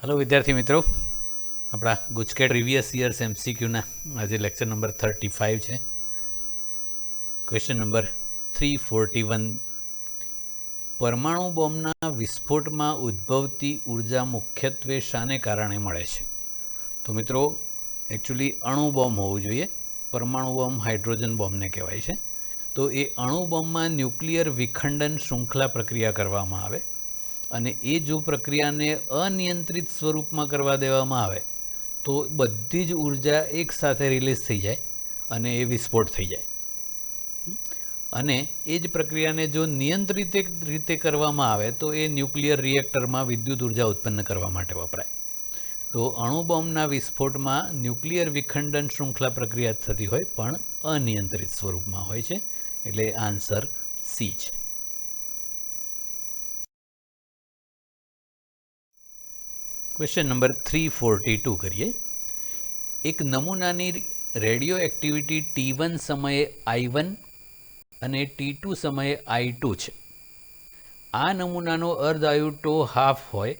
Hello विद्यार्थी मित्रों, अपना गुजकेट प्रीवियस ईयर्स एमसीक्यूना आज लेक्चर नंबर 35 है। क्वेश्चन नंबर 341 परमाणु बॉम्बना विस्फोटमां उद्भवती ऊर्जा मुख्यत्वे शाने कारणे मळे छे? तो मित्रों एक्चुअली अणु बॉम्ब होवुं जोईए। परमाणु बॉम्ब हाइड्रोजन बॉम्बने कहेवाय छे। तो ये अणु बॉम्बमां न्यूक्लियर विखंडन श्रृंखला प्रक्रिया करवामां आवे અને એ જો પ્રક્રિયાને અનિયંત્રિત સ્વરૂપમાં કરવા દેવામાં આવે તો બધી જ ઉર્જા એકસાથે રિલીઝ થઈ જાય અને એ વિસ્ફોટ થઈ જાય। અને એ જ પ્રક્રિયાને જો નિયંત્રિત રીતે કરવામાં આવે તો એ ન્યુક્લિયર રિએક્ટરમાં વિદ્યુત ઉર્જા ઉત્પન્ન કરવા માટે વપરાય। તો અણુ બોમ્બના વિસ્ફોટમાં ન્યુક્લિયર વિખંડન શૃંખલા પ્રક્રિયા થતી હોય પણ અનિયંત્રિત સ્વરૂપમાં હોય છે, એટલે આન્સર સી છે। क्वेश्चन नंबर 342 करिए। एक नमूनानी रेडियो एक्टिविटी T1 समये I1 અને T2 समये I2 છે। આ નમૂનાનો અર્ધાયુ ટો હાફ હોય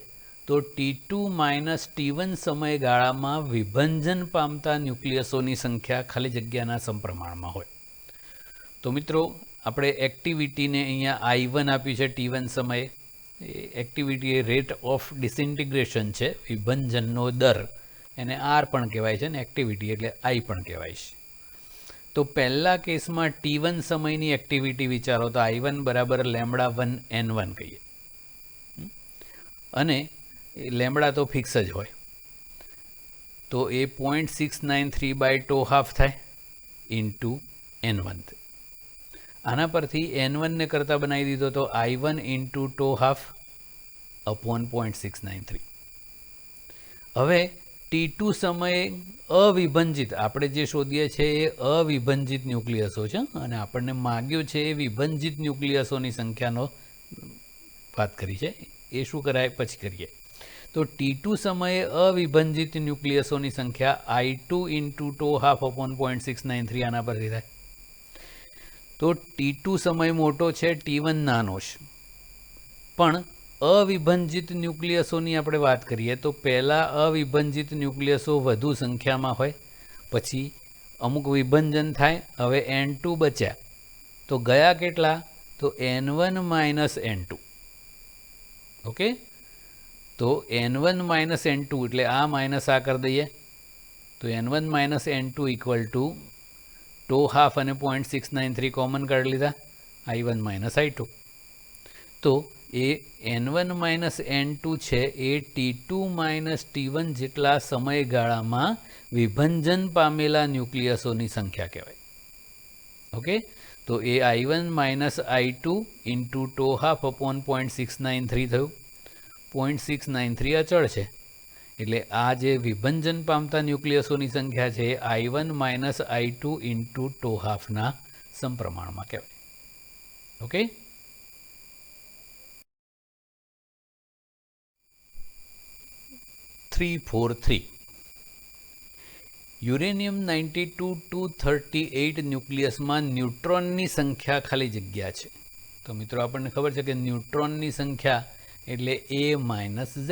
તો T2 માઇનસ T1 સમયગાળામાં વિભંજન પામતા ન્યુક્લિયસોની સંખ્યા ખાલી જગ્યાના સમપ્રમાણમાં હોય। તો મિત્રો આપણે એક્ટિવિટીને અહીંયા I1 આપ્યું છે T1 સમયે। एक्टिविटी रेट ऑफ डिसइंटीग्रेशन है, विभंजननो दर, एने आर पण कहेवाय छे ने एक्टिविटी एटले आई पण कहेवाय छे। तो पहला केस में T1 समयनी एक्टिविटी विचारो तो I1 बराबर λ1 n1 कहीए अने लेमड़ा तो फिक्स ज होय तो ए 0.693 बाय टो हाफ थाय इंटू n1। आना परथी n1 ने करता बनावी दीधो तो I1 into t half upon 0.693। हवे T2 समय अविभंजित आपणे जे शोधीए छे ए अविभंजित न्यूक्लियसो छे अने आपणने माग्यो छे ए विभंजित न्यूक्लियसोनी संख्यानो बात करी छे। ए शुं कराय पछी करीए। तो T2 समये अविभंजित न्यूक्लियसोनी संख्या I2 into t half upon 0.693 आना परथी थाय। तो T2 समय मोटो है, T1 नानो छे, पण अविभंजित न्यूक्लियसोनी आपणे बात करीए तो पहला अविभंजित न्यूक्लियसो वधु संख्या में होय, पछी अमुक विभंजन थाय। हवे N2 बच्या तो गया केटला तो N1 माइनस N2। ओके, तो N1 माइनस N2 एटले आ माइनस आ कर दईए तो N1 minus N2 equal to t half અને 0.693 कॉमन काढी लीधा I1 माइनस I2। तो ए N1 माइनस N2 है ए T2 माइनस T1 जेटला समयगाळा में विभंजन पामेला न्यूक्लियसोनी संख्या कहेवाय। ओके, तो ए I1 minus I2 into t half upon 0.693 थयुं। 0.693 अचळ है એટલે આ જે વિભંજન પામતા ન્યુક્લિયસોની સંખ્યા છે I1 માઇનસ I2 ઇન્ટુ ટો હાફના સમપ્રમાણમાં કહેવાય। ઓકે, યુરેનિયમ 92-238 ન્યુક્લિયસમાં ન્યુટ્રોનની સંખ્યા ખાલી જગ્યા છે। તો મિત્રો આપણને ખબર છે કે ન્યુટ્રોનની સંખ્યા એટલે A માઇનસ Z।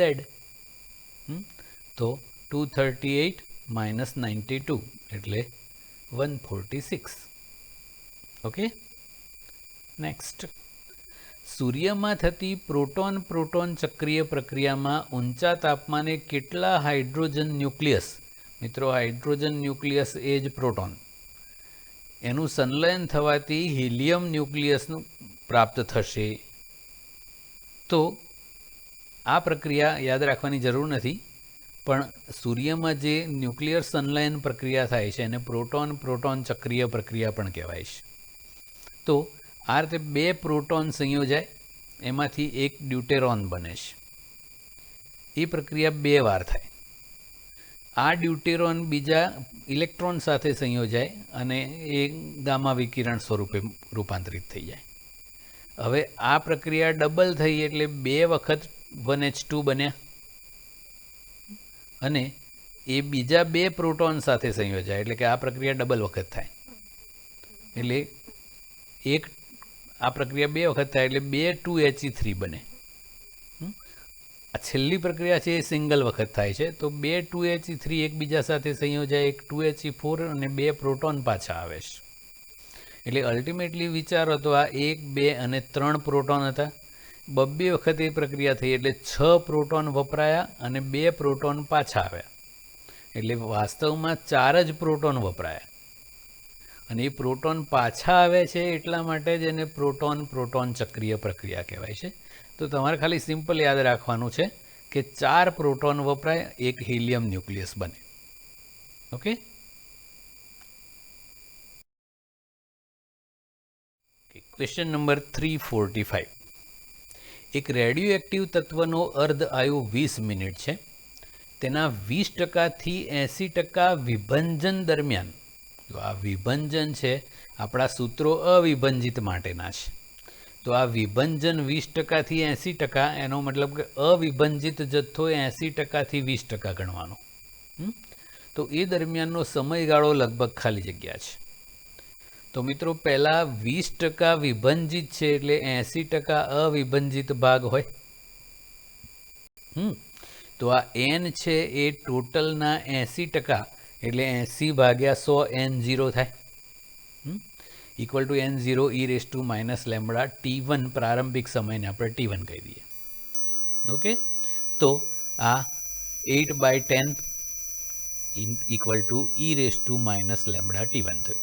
तो 238 माइनस 92 एटले 146। ओके, नेक्स्ट सूर्य में थती प्रोटोन प्रोटोन चक्रीय प्रक्रिया में ऊंचा तापमाने केटला हाइड्रोजन न्यूक्लियस, मित्रों हाइड्रोजन न्यूक्लियस एज प्रोटोन एनु संलयन थवाती हीलियम न्यूक्लियस प्राप्त थशे। तो आ प्रक्रिया याद राखवानी जरूर नहीं, पण सूर्य में जे न्यूक्लियर संलयन प्रक्रिया थाय छे एने प्रोटोन प्रोटोन चक्रीय प्रक्रिया पण कहेवाय छे। तो आ रीते बे प्रोटोन संयोजाय एमांथी एक ड्यूटेरॉन बने छे। ए प्रक्रिया बे वार थाय। आ ड्यूटेरॉन बीजा इलेक्ट्रॉन साथे संयोजाय अने ए गामा विकिरण स्वरूपे रूपांतरित थई जाय। हवे आ प्रक्रिया डबल थई एटले बे वखत 1H2 बन्या अने ए बीजा बे प्रोटोन साथे संयोजाय एटले के आ प्रक्रिया डबल वखत थाय। एटले एक आ प्रक्रिया बे वखत थाय एटले 2 2He3 बने। આ છેલ્લી પ્રક્રિયા છે એ સિંગલ વખત થાય છે. તો 2 2He3 એકબીજા સાથે સંયોજાય, એક 2He4 અને 2 પ્રોટોન પાછા આવે છે. એટલે અલ્ટિમેટલી વિચારો તો આ 1 2 અને 3 પ્રોટોન હતા. 2 વખત એ પ્રક્રિયા થઈ એટલે 6 પ્રોટોન વપરાયા અને 2 પ્રોટોન પાછા આવ્યા. એટલે વાસ્તવમાં 4 જ પ્રોટોન વપરાયા અને એ પ્રોટોન પાછા આવે છે એટલા માટે જ એને પ્રોટોન પ્રોટોન ચક્રીય પ્રક્રિયા કહેવાય છે. તો તમારે ખાલી સિમ્પલ યાદ રાખવાનું છે કે 4 પ્રોટોન વપરાય, એક હિલિયમ ન્યુક્લિયસ બને. Okay, question number 345. એક રેડિયો એક્ટિવ તત્વનો અર્ધ આયુ 20 મિનિટ છે. તેના 20%થી 80% વિભંજન દરમિયાન, જો આ વિભંજન છે, આપણા સૂત્રો અવિભંજિત માટેના છે. તો આ વિભંજન 20%થી 80%, એનો મતલબ કે અવિભંજિત જથ્થો 80%થી 20% ગણવાનો. તો એ દરમિયાનનો સમયગાળો લગભગ ખાલી જગ્યા છે. તો મિત્રો પહેલાં 20% વિભંજિત છે એટલે 80% અવિભંજિત ભાગ હોય. તો આ n છે એ ટોટલના 80%, એટલે 80/100 n0 થાય. Equal to n0 e⁻ T1, પ્રારંભિક સમયને આપણે T1 કહી દઈએ. ઓકે, તો આ 8/10 ઇક્વલ ટુ e⁻ T1 થયું.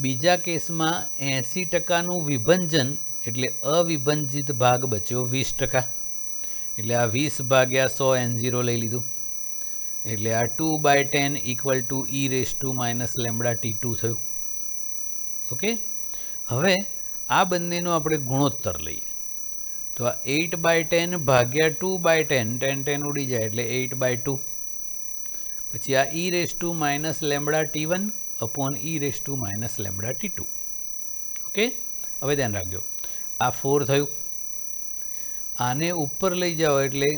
બીજા કેસમાં 80%નું વિભંજન એટલે અવિભંજિત ભાગ બચ્યો 20%, એટલે આ 20/100 n0 લઈ લીધું. એટલે આ 2/10 ઇક્વલ ટુ e⁻T2 થયું. ઓકે, હવે આ બંનેનો આપણે ગુણોત્તર લઈએ. તો આ 8/10 ભાગ્યા 2/10, 10 ઉડી જાય એટલે 8/2. પછી આ e⁻T1 અપોન e⁻T2. ઓકે, હવે ધ્યાન રાખજો, આ 4 થયું. આને ઉપર લઈ જાઓ એટલે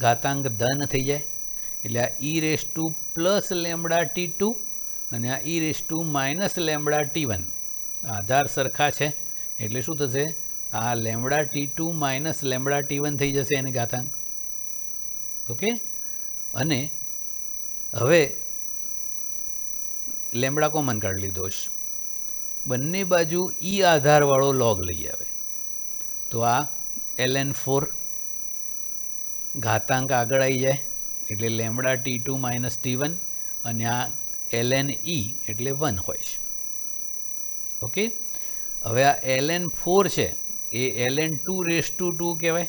ઘાતાંક ધન થઈ જાય. એટલે આ e⁻T2 અને આ e⁻T1 આધાર સરખા છે એટલે શું થશે? આ λT2 λT1 થઈ જશે એને ઘાતાંક. ઓકે, અને હવે લેમ્બડા કોમન કાઢી લીધો છે. બંને બાજુ ઈ આધારવાળો લોગ લઈ આવે તો આ ln4 ઘાતાંક આગળ આવી જાય એટલે λT2 T1 અને આ ln e એટલે 1 હોય છે. ઓકે, હવે આ ln4 છે એ ln2 કહેવાય,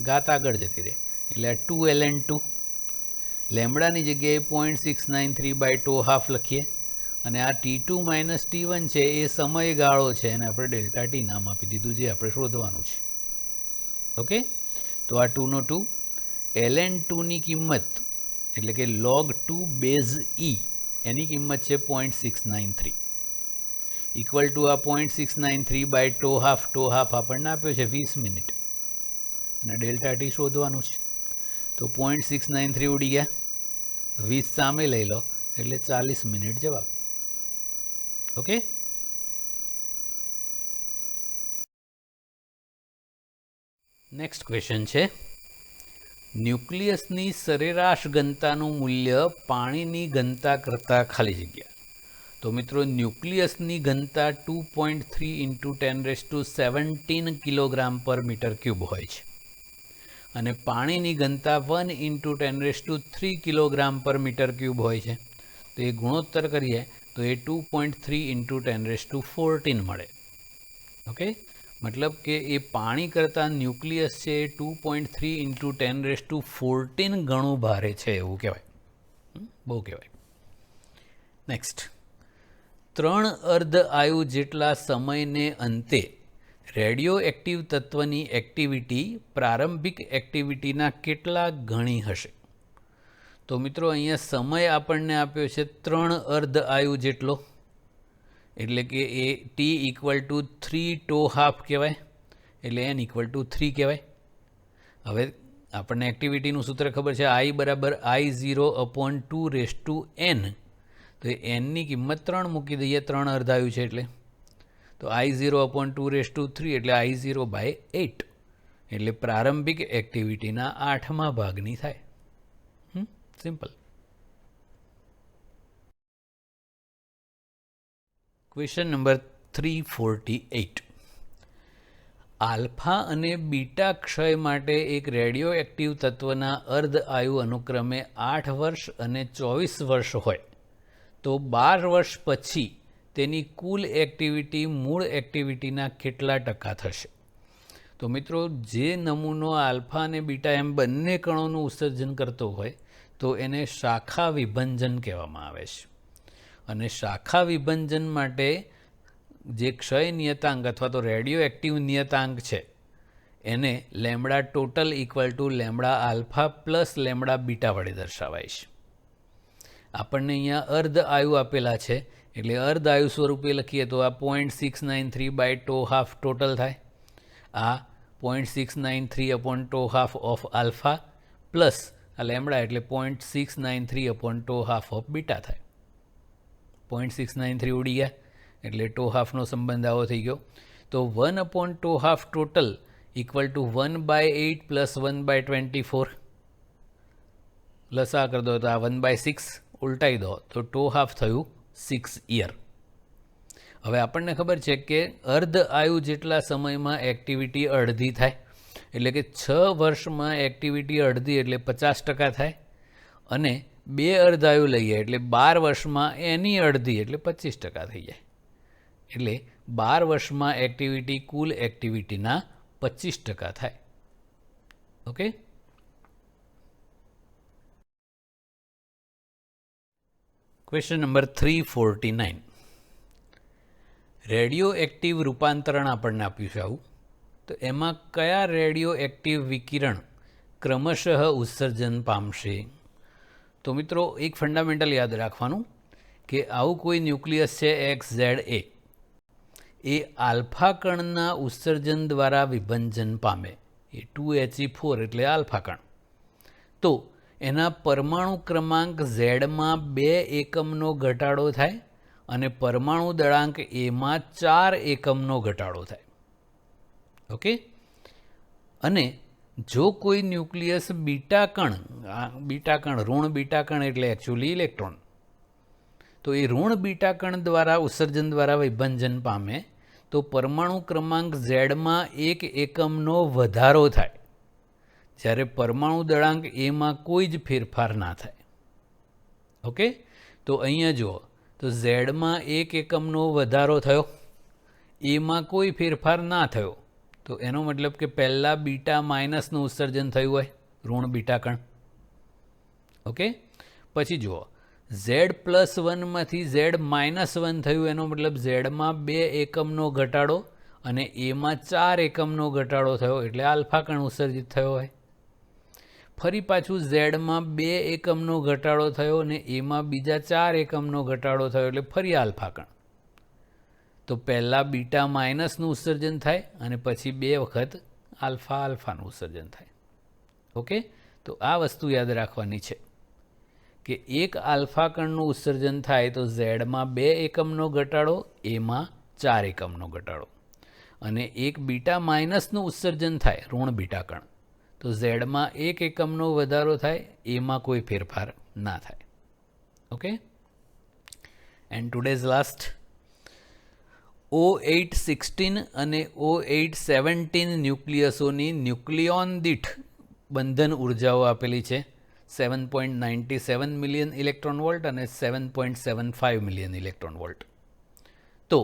ઘાત આગળ જતી રહે એટલે આ 2 ln2. લેમ્બડાની જગ્યાએ 0.693/2½ લખીએ અને આ T2 T1 છે એ સમયગાળો છે અને આપણે ડેલ્ટા ટી નામ આપી દીધું, જે આપણે શોધવાનું છે. ઓકે, તો આ 2 નો 2, ln2ની કિંમત એટલે કે log2 બેઝ e એની કિંમત છે 0.693 ઇક્વલ ટુ આ 0.693/2½ આપણને આપ્યો છે 20 મિનિટ અને ડેલ્ટા ટી શોધવાનું છે. તો 0.693 ઉડી ગયા, 20 સામે લઈ લો એટલે 40 મિનિટ જવાબ. ઓકે, નેક્સ્ટ ક્વેશ્ચન છે, ન્યુક્લિયસની સરેરાશ ઘનતાનું મૂલ્ય પાણીની ઘનતા કરતાં ખાલી જગ્યા. તો મિત્રો ન્યુક્લિયસની ઘનતા 2.3 × 1017 kg/m³ હોય છે અને પાણીની ઘનતા 1 × 10³ kg/m³ હોય છે. તો એ ગુણોત્તર કરીએ તો એ 2.3 × 1014 મળે. ઓકે, મતલબ કે એ પાણી કરતાં ન્યુક્લિયસ છે એ 2.3 × 1014 ગણું ભારે છે એવું કહેવાય. બહુ કહેવાય. નેક્સ્ટ, 3 અર્ધ આયુ જેટલા સમયને અંતે રેડિયો એક્ટિવ તત્વની એક્ટિવિટી પ્રારંભિક એક્ટિવિટીના કેટલા ગણી હશે? તો મિત્રો અહીંયા સમય આપણને આપ્યો છે 3 અર્ધ આયુ જેટલો, એટલે કે એ t = 3/2 કહેવાય, એટલે n = 3 કહેવાય. હવે આપણને એક્ટિવિટીનું સૂત્ર ખબર છે, I = I0/2n. તો nની કિંમત 3 મૂકી દઈએ, 3 અર્ધાયુ છે એટલે. તો I0/2(3) એટલે I0/8. એટલે પ્રારંભિક એક્ટિવિટીના 8મા ભાગની થાય. સિમ્પલ. Question number 348. આલ્ફા અને બીટા ક્ષય માટે એક રેડિયો એક્ટિવ તત્વના અર્ધ આયુ અનુક્રમે 8 વર્ષ અને 24 વર્ષ હોય તો 12 વર્ષ પછી તેની કુલ એક્ટિવિટી મૂળ એક્ટિવિટીના કેટલા ટકા થશે? તો મિત્રો, જે નમૂનો આલ્ફા અને બીટા એમ બંને કણોનું ઉત્સર્જન કરતો હોય તો એને શાખા વિભંજન કહેવામાં આવે છે. અને શાખા વિભંજન માટે જે ક્ષય નિયતાંક અથવા તો રેડિયો એક્ટિવ નિયતાંક છે એને lambda total equal to lambda alpha plus lambda beta વડે દર્શાવાય છે. આપણને અહીંયા અર્ધ આયુ આપેલા છે એટલે અર્ધ આયુ સ્વરૂપે લખીએ તો આ 0.693 બાય ટો હાફ ટોટલ થાય. આ 0.693 upon toe half of alpha plus આ લેમ્બડા એટલે 0.693 upon toe half of beta થાય. 0.693 ઉડી ગયા એટલે ટો હાફનો સંબંધ આવો થઈ ગયો. તો 1 upon toe half total equal to 1/8 plus 1/24 લસા કરી દો તો આ 1/6 ઉલટાઈ દો તો ટો હાફ થયું 6 યર. હવે આપણને ખબર છે કે અર્ધ આયુ જેટલા સમયમાં એક્ટિવિટી અડધી થાય એટલે કે 6 વર્ષમાં એક્ટિવિટી અડધી એટલે 50% થાય અને 2 અર્ધ આયુ લઈએ એટલે 12 વર્ષમાં એની અડધી એટલે 25% થઈ જાય. એટલે 12 વર્ષમાં એક્ટિવિટી કુલ એક્ટિવિટીના 25% થાય. Okay. Question number 349. Radio active રૂપાંતરણ આપણને આપ્યું છે આવું. તો એમાં કયા રેડિયો એક્ટિવ વિકિરણ ક્રમશઃ ઉત્સર્જન પામશે? તો મિત્રો, એક ફંડામેન્ટલ યાદ રાખવાનું કે આવું કોઈ ન્યુક્લિયસ છે XZA, એ આલ્ફા કણના ઉત્સર્જન દ્વારા વિભંજન પામે. એ 2He4 એટલે આલ્ફા કણ. તો એના પરમાણુ ક્રમાંક ઝેડમાં 2 એકમનો ઘટાડો થાય અને પરમાણુ દળાંક એમાં 4 એકમનો ઘટાડો થાય. ઓકે. અને જો કોઈ ન્યુક્લિયસ બીટા કણ ઋણ બીટા કણ એટલે એકચ્યુઅલી ઇલેક્ટ્રોન, તો એ ઋણ બીટા કણ દ્વારા ઉત્સર્જન દ્વારા વિભંજન પામે તો પરમાણુ ક્રમાંક ઝેડમાં 1 એકમનો વધારો થાય, જ્યારે પરમાણુ દળાંક એમાં કોઈ જ ફેરફાર ના થાય. ઓકે. તો અહીંયા જુઓ તો ઝેડમાં 1 એકમનો વધારો થયો, એમાં કોઈ ફેરફાર ના થયો, તો એનો મતલબ કે પહેલાં બીટા માઇનસનું ઉત્સર્જન થયું હોય ઋણ બીટા કણ. ઓકે. પછી જુઓ Z+1માંથી Z-1 થયું, એનો મતલબ ઝેડમાં 2 એકમનો ઘટાડો અને એમાં 4 એકમનો ઘટાડો થયો એટલે આલ્ફા કણ ઉત્સર્જિત થયો હોય. ફરી પાછું ઝેડમાં 2 એકમનો ઘટાડો થયો અને એમાં બીજા 4 એકમનો ઘટાડો થયો એટલે ફરી આલ્ફા કણ. તો પહેલાં બીટા માઇનસનું ઉત્સર્જન થાય અને પછી 2 વખત આલ્ફાનું ઉત્સર્જન થાય. ઓકે. તો આ વસ્તુ યાદ રાખવાની છે કે એક આલ્ફા કણનું ઉત્સર્જન થાય તો ઝેડમાં 2 એકમનો ઘટાડો, એમાં 4 એકમનો ઘટાડો, અને એક બીટા માઇનસનું ઉત્સર્જન થાય ઋણ બીટા કણ, તો ઝેડમાં 1 એકમનો વધારો થાય, એમાં કોઈ ફેરફાર ના થાય. Okay. And today's last. O816 અને O817 ન્યુક્લિયસોની ન્યુક્લિયોન દીઠ બંધન ઉર્જાઓ આપેલી છે 7.97 મિલિયન ઇલેક્ટ્રોન વોલ્ટ અને 7.75 મિલિયન ઇલેક્ટ્રોન વોલ્ટ. તો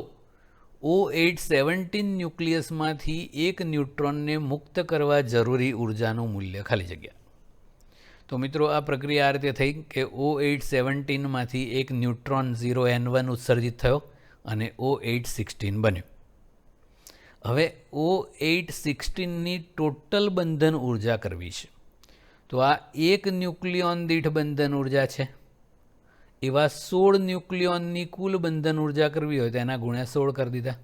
O817 ન્યુક્લિયસમાંથી એક ન્યુટ્રોનને મુક્ત કરવા જરૂરી ઉર્જાનું મૂલ્ય ખાલી જગ્યા. તો મિત્રો, આ પ્રક્રિયા આ રીતે થઈ કે O817માંથી એક ન્યુટ્રોન 0N1 ઉત્સર્જિત થયો અને O816 બન્યું. હવે O816ની ટોટલ બંધન ઉર્જા કરવી છે. તો આ એક ન્યુક્લિયોન દીઠ બંધન ઉર્જા છે. એવા 16 ન્યુક્લિયોનની કુલ બંધન ઉર્જા કરવી હોય તો એના ગુણ્યા 16 કરી દીધા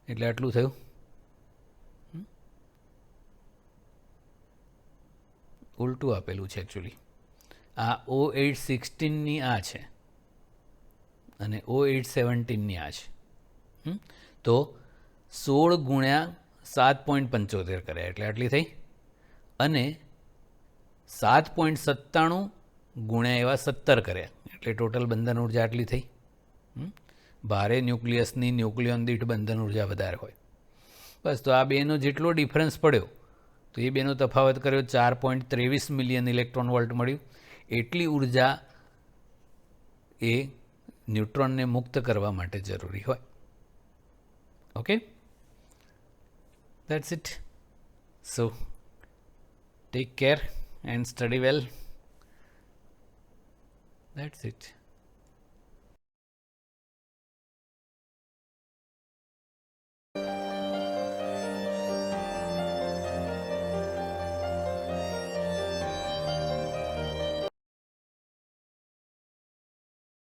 એટલે આટલું થયું. ઉલટું આપેલું છે એકચ્યુઅલી. આ O816ની આ છે અને O817ની આ છે. તો 16 ગુણ્યા 7.75 કર્યા એટલે આટલી થઈ, અને 7.97 ગુણ્યા એવા 17 કર્યા એટલે ટોટલ બંધન ઉર્જા આટલી થઈ. ભારે ન્યુક્લિયસની ન્યુક્લિયોન દીઠ બંધન ઉર્જા વધારે હોય. બસ, તો આ બેનો જેટલો ડિફરન્સ પડ્યો તો એ બેનો તફાવત કર્યો 4.23 મિલિયન ઇલેક્ટ્રોન વોલ્ટ મળ્યું. એટલી ઉર્જા એ ન્યુટ્રોનને મુક્ત કરવા માટે જરૂરી હોય. Okay, that's it. So take care and study well. That's it.